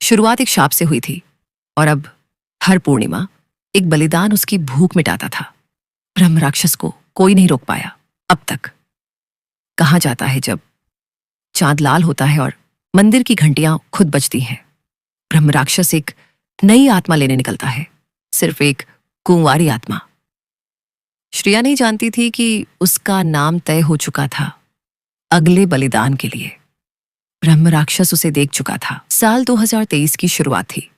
शुरुआत एक शाप से हुई थी और अब हर पूर्णिमा एक बलिदान उसकी भूख मिटाता था। ब्रह्म राक्षस को कोई नहीं रोक पाया अब तक। कहा जाता है जब चांद लाल होता है और मंदिर की घंटियां खुद बजती हैं, ब्रह्म राक्षस एक नई आत्मा लेने निकलता है, सिर्फ एक कुंवारी आत्मा। श्रेया नहीं जानती थी कि उसका नाम तय हो चुका था अगले बलिदान के लिए। ब्रह्म राक्षस उसे देख चुका था। साल 2023 की शुरुआत थी।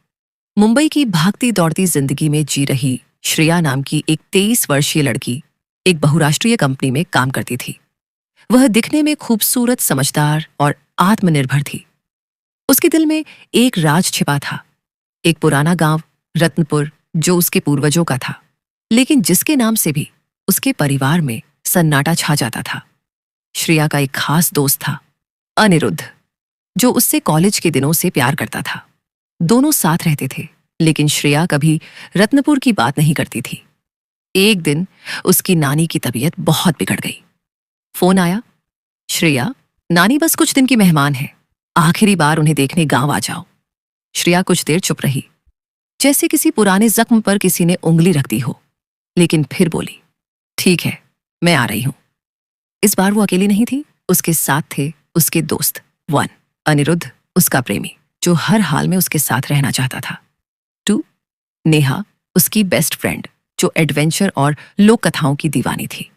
मुंबई की भागती दौड़ती जिंदगी में जी रही श्रेया नाम की एक 23 वर्षीय लड़की एक बहुराष्ट्रीय कंपनी में काम करती थी। वह दिखने में खूबसूरत, समझदार और आत्मनिर्भर थी। उसके दिल में एक राज छिपा था, एक पुराना गांव रत्नपुर जो उसके पूर्वजों का था, लेकिन जिसके नाम से भी उसके परिवार में सन्नाटा छा जाता था। श्रेया का एक खास दोस्त था, अनिरुद्ध, जो उससे कॉलेज के दिनों से प्यार करता था। दोनों साथ रहते थे, लेकिन श्रेया कभी रत्नपुर की बात नहीं करती थी। एक दिन उसकी नानी की तबीयत बहुत बिगड़ गई। फोन आया, श्रेया, नानी बस कुछ दिन की मेहमान है, आखिरी बार उन्हें देखने गांव आ जाओ। श्रेया कुछ देर चुप रही, जैसे किसी पुराने जख्म पर किसी ने उंगली रख दी हो, लेकिन फिर बोली, ठीक है, मैं आ रही हूं। इस बार वो अकेली नहीं थी, उसके साथ थे उसके दोस्त वन, अनिरुद्ध, उसका प्रेमी जो हर हाल में उसके साथ रहना चाहता था। टू, नेहा, उसकी बेस्ट फ्रेंड जो एडवेंचर और लोक कथाओं की दीवानी थी।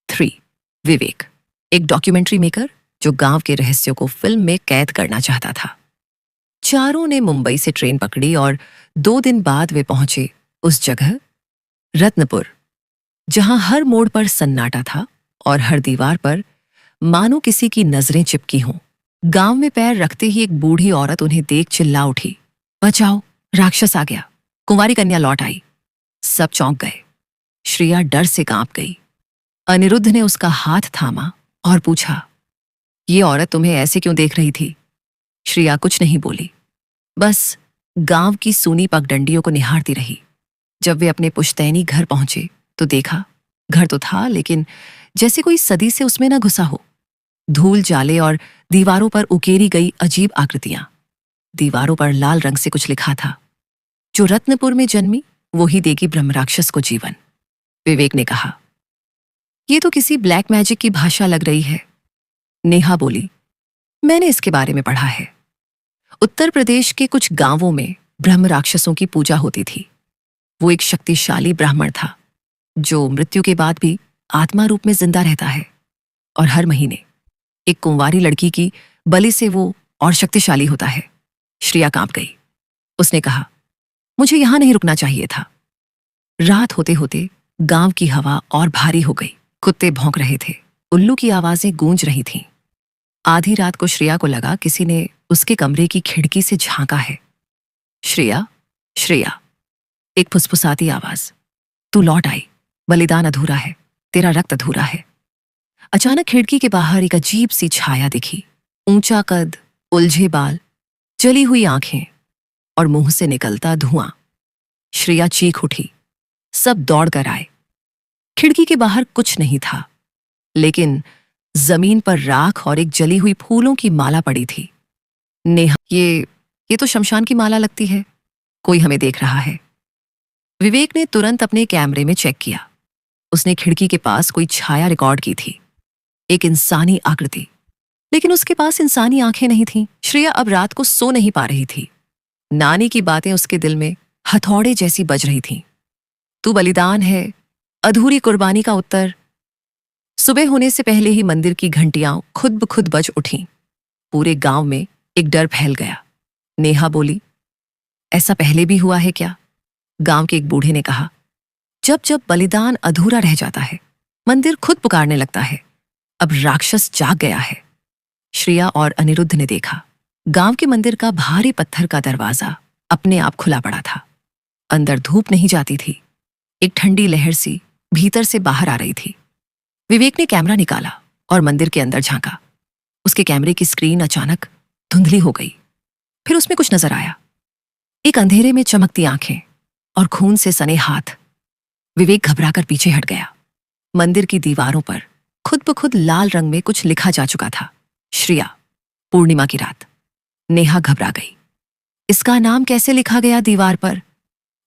थ्री, विवेक, एक डॉक्यूमेंट्री मेकर जो गांव के रहस्यों को फिल्म में कैद करना चाहता था। चारों ने मुंबई से ट्रेन पकड़ी और 2 दिन बाद वे पहुंचे उस जगह, रत्नपुर, जहां हर मोड़ पर सन्नाटा था और हर दीवार पर मानो किसी की नजरें चिपकी हों। गांव में पैर रखते ही एक बूढ़ी औरत उन्हें देख चिल्ला उठी, बचाओ, राक्षस आ गया, कुंवारी कन्या लौट आई। सब चौंक गए। श्रेया डर से कांप गई। अनिरुद्ध ने उसका हाथ थामा और पूछा, ये औरत तुम्हें ऐसे क्यों देख रही थी? श्रेया कुछ नहीं बोली, बस गांव की सूनी पगडंडियों को निहारती रही। जब वे अपने पुश्तैनी घर पहुंचे तो देखा, घर तो था लेकिन जैसे कोई सदी से उसमें न घुसा हो। धूल जाले और दीवारों पर उकेरी गई अजीब आकृतियां। दीवारों पर लाल रंग से कुछ लिखा था, जो रत्नपुर में जन्मी वो ही देगी ब्रह्म राक्षस को जीवन। विवेक ने कहा, ये तो किसी ब्लैक मैजिक की भाषा लग रही है। नेहा बोली, मैंने इसके बारे में पढ़ा है। उत्तर प्रदेश के कुछ गांवों में ब्रह्म राक्षसों की पूजा होती थी। वो एक शक्तिशाली ब्राह्मण था जो मृत्यु के बाद भी आत्मा रूप में जिंदा रहता है, और हर महीने एक कुंवारी लड़की की बलि से वो और शक्तिशाली होता है। श्रेया कांप गई। उसने कहा, मुझे यहां नहीं रुकना चाहिए था। रात होते होते गांव की हवा और भारी हो गई। कुत्ते भौंक रहे थे, उल्लू की आवाजें गूंज रही थीं। आधी रात को श्रेया को लगा किसी ने उसके कमरे की खिड़की से झांका है। श्रेया, श्रेया, एक फुसफुसाती आवाज, तू लौट आई, बलिदान अधूरा है, तेरा रक्त अधूरा है। अचानक खिड़की के बाहर एक अजीब सी छाया दिखी। ऊंचा कद, उलझे बाल, जली हुई आंखें और मुंह से निकलता धुआं। श्रेया चीख उठी। सब दौड़ कर आए। खिड़की के बाहर कुछ नहीं था, लेकिन जमीन पर राख और एक जली हुई फूलों की माला पड़ी थी। नेहा, ये तो शमशान की माला लगती है, कोई हमें देख रहा है। विवेक ने तुरंत अपने कैमरे में चेक किया। उसने खिड़की के पास कोई छाया रिकॉर्ड की थी, एक इंसानी आकृति, लेकिन उसके पास इंसानी आंखें नहीं थीं। श्रेया अब रात को सो नहीं पा रही थी। नानी की बातें उसके दिल में हथौड़े जैसी बज रही थीं। तू बलिदान है, अधूरी कुर्बानी का उत्तर। सुबह होने से पहले ही मंदिर की घंटियां खुद ब खुद बज उठीं। पूरे गांव में एक डर फैल गया। नेहा बोली, ऐसा पहले भी हुआ है क्या? गांव के एक बूढ़े ने कहा, जब जब बलिदान अधूरा रह जाता है, मंदिर खुद पुकारने लगता है, अब राक्षस जाग गया है। श्रेया और अनिरुद्ध ने देखा, गांव के मंदिर का भारी पत्थर का दरवाजा अपने आप खुला पड़ा था। अंदर धूप नहीं जाती थी, एक ठंडी लहर सी भीतर से बाहर आ रही थी। विवेक ने कैमरा निकाला और मंदिर के अंदर झांका। उसके कैमरे की स्क्रीन अचानक धुंधली हो गई। फिर उसमें कुछ नजर आया, एक अंधेरे में चमकती आंखें और खून से सने हाथ। विवेक घबराकर पीछे हट गया। मंदिर की दीवारों पर खुद ब खुद लाल रंग में कुछ लिखा जा चुका था, श्रेया, पूर्णिमा की रात। नेहा घबरा गई। इसका नाम कैसे लिखा गया दीवार पर?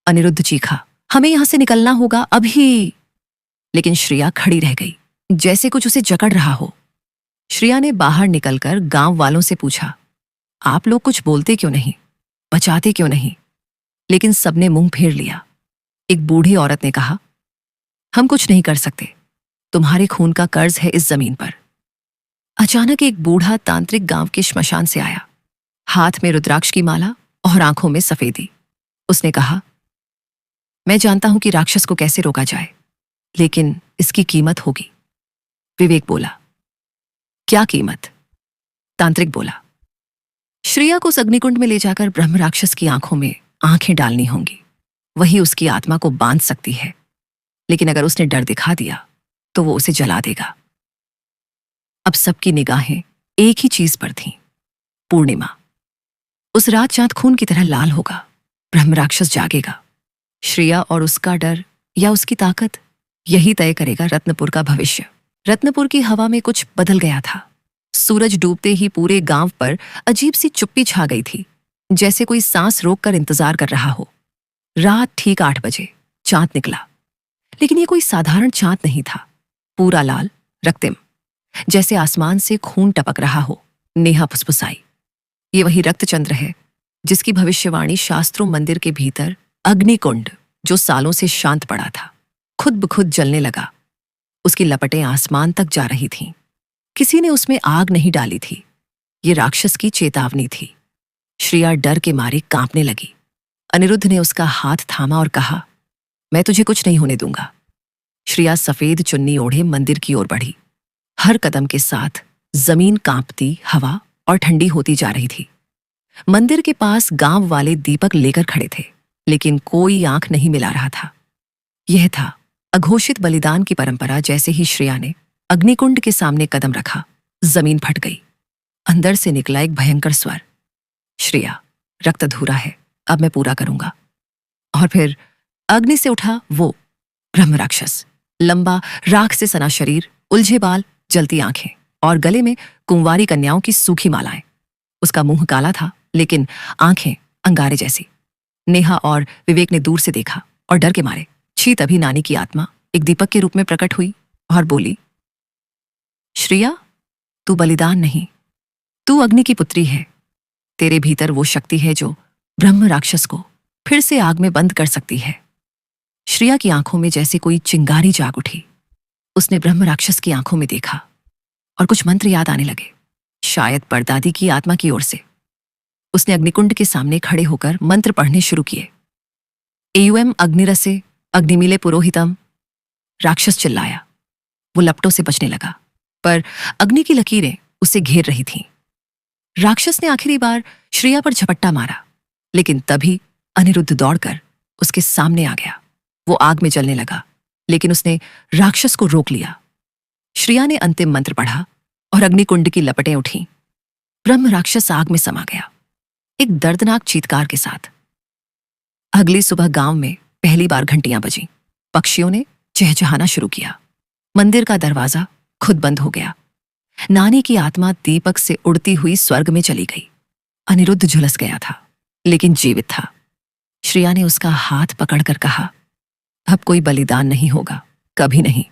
अनिरुद्ध चीखा। हमें यहां से निकलना होगा अभी। लेकिन श्रेया खड़ी रह गई, जैसे कुछ उसे जकड़ रहा हो। श्रेया ने बाहर निकलकर गांव वालों से पूछा, आप लोग कुछ बोलते क्यों नहीं, बचाते क्यों नहीं? लेकिन सबने मुंह फेर लिया। एक बूढ़ी औरत ने कहा, हम कुछ नहीं कर सकते, तुम्हारे खून का कर्ज है इस जमीन पर। अचानक एक बूढ़ा तांत्रिक गांव के श्मशान से आया, हाथ में रुद्राक्ष की माला और आंखों में सफेदी। उसने कहा, मैं जानता हूं कि राक्षस को कैसे रोका जाए, लेकिन इसकी कीमत होगी। विवेक बोला, क्या कीमत? तांत्रिक बोला, श्रेया को उस अग्निकुंड में ले जाकर ब्रह्म राक्षस की आंखों में आंखें डालनी होंगी। वही उसकी आत्मा को बांध सकती है, लेकिन अगर उसने डर दिखा दिया तो वो उसे जला देगा। अब सबकी निगाहें एक ही चीज पर थीं, पूर्णिमा। उस रात चांद खून की तरह लाल होगा, ब्रह्म राक्षस जागेगा। श्रेया और उसका डर या उसकी ताकत, यही तय करेगा रत्नपुर का भविष्य। रत्नपुर की हवा में कुछ बदल गया था। सूरज डूबते ही पूरे गांव पर अजीब सी चुप्पी छा गई थी, जैसे कोई सांस रोककर इंतजार कर रहा हो। रात ठीक 8 बजे चांद निकला, लेकिन ये कोई साधारण चांद नहीं था। पूरा लाल, रक्तिम, जैसे आसमान से खून टपक रहा हो। नेहा फुसफुसाई, ये वही रक्तचंद्र है जिसकी भविष्यवाणी शास्त्रों मंदिर के भीतर अग्निकुंड, जो सालों से शांत पड़ा था, खुद ब खुद जलने लगा। उसकी लपटें आसमान तक जा रही थीं। किसी ने उसमें आग नहीं डाली थी, ये राक्षस की चेतावनी थी। श्रेया डर के मारे कांपने लगी। अनिरुद्ध ने उसका हाथ थामा और कहा, मैं तुझे कुछ नहीं होने दूंगा। श्रेया सफेद चुन्नी ओढ़े मंदिर की ओर बढ़ी। हर कदम के साथ जमीन कांपती, हवा और ठंडी होती जा रही थी। मंदिर के पास गांव वाले दीपक लेकर खड़े थे, लेकिन कोई आंख नहीं मिला रहा था। यह था अघोषित बलिदान की परंपरा। जैसे ही श्रेया ने अग्निकुंड के सामने कदम रखा, जमीन फट गई। अंदर से निकला एक भयंकर स्वर, श्रेया, रक्त अधूरा है, अब मैं पूरा करूंगा। और फिर अग्नि से उठा वो ब्रह्म राक्षस। लंबा, राख से सना शरीर, उलझे बाल, जलती आंखें और गले में कुंवारी कन्याओं की सूखी मालाएं। उसका मुंह काला था, लेकिन आंखें अंगारे जैसी। नेहा और विवेक ने दूर से देखा और डर के मारे छी। तभी नानी की आत्मा एक दीपक के रूप में प्रकट हुई और बोली, श्रेया, तू बलिदान नहीं, तू अग्नि की पुत्री है। तेरे भीतर वो शक्ति है जो ब्रह्म राक्षस को फिर से आग में बंद कर सकती है। श्रेया की आंखों में जैसे कोई चिंगारी जाग उठी। उसने ब्रह्म राक्षस की आंखों में देखा और कुछ मंत्र याद आने लगे, शायद परदादी की आत्मा की ओर से। उसने अग्निकुंड के सामने खड़े होकर मंत्र पढ़ने शुरू किए। एयुएम अग्निरसे अग्निमीले पुरोहितम। राक्षस चिल्लाया। वो लपटों से बचने लगा, पर अग्नि की लकीरें उसे घेर रही थीं। राक्षस ने आखिरी बार श्रेया पर झपट्टा मारा, लेकिन तभी अनिरुद्ध दौड़कर उसके सामने आ गया। वो आग में जलने लगा, लेकिन उसने राक्षस को रोक लिया। श्रेया ने अंतिम मंत्र पढ़ा और अग्निकुंड की लपटें उठीं। ब्रह्म राक्षस आग में समा गया, एक दर्दनाक चीत्कार के साथ। अगली सुबह गांव में पहली बार घंटियां बजीं। पक्षियों ने चहचहाना शुरू किया। मंदिर का दरवाजा खुद बंद हो गया। नानी की आत्मा दीपक से उड़ती हुई स्वर्ग में चली गई। अनिरुद्ध झुलस गया था, लेकिन जीवित था। श्रेया ने उसका हाथ पकड़कर कहा, अब कोई बलिदान नहीं होगा, कभी नहीं।